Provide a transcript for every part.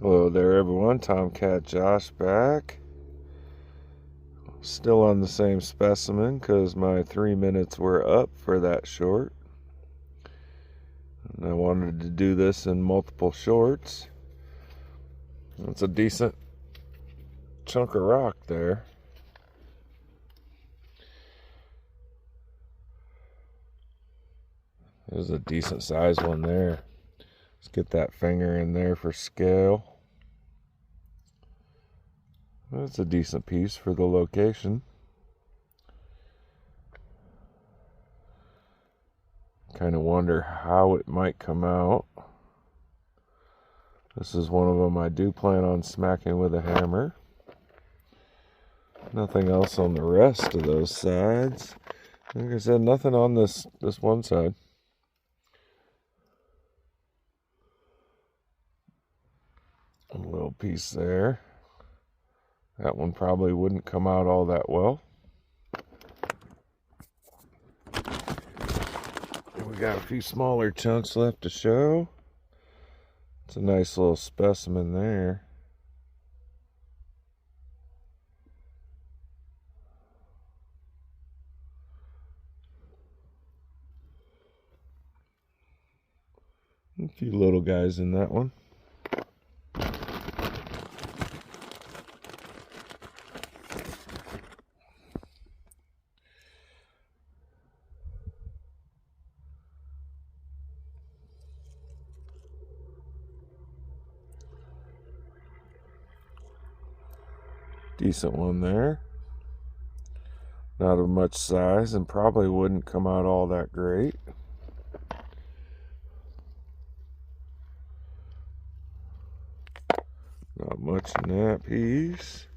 Hello there everyone, Tomcat Josh back. Still on the same specimen because my 3 minutes were up for that short. And I wanted to do this in multiple shorts. It's a decent chunk of rock there. There's a decent sized one there. Let's get that finger in there for scale. That's a decent piece for the location. Kind of wonder how it might come out. This is one of them I do plan on smacking with a hammer. Nothing else on the rest of those sides. Like I said, nothing on this one side. A little piece there. That one probably wouldn't come out all that well. And we got a few smaller chunks left to show. It's a nice little specimen there. A few little guys in that one. Decent one there. Not of much size and probably wouldn't come out all that great. Not much in that piece.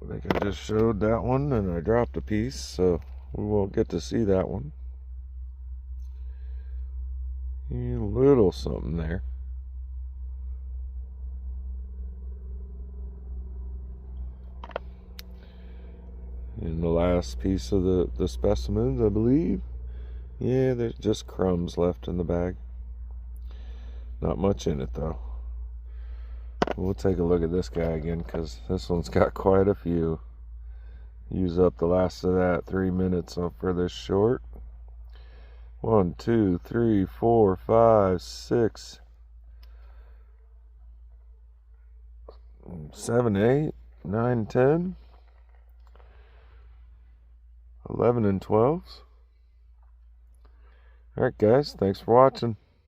I think I just showed that one and I dropped a piece, so we won't get to see that one. A little something there. And the last piece of the specimens, I believe. Yeah, there's just crumbs left in the bag. Not much in it though. We'll take a look at this guy again because this one's got quite a few. Use up the last of that 3 minutes for this short. 1, 2, 3, 4, 5, 6, 7, 8, 9, 10, 11, and 12. Alright guys, thanks for watching.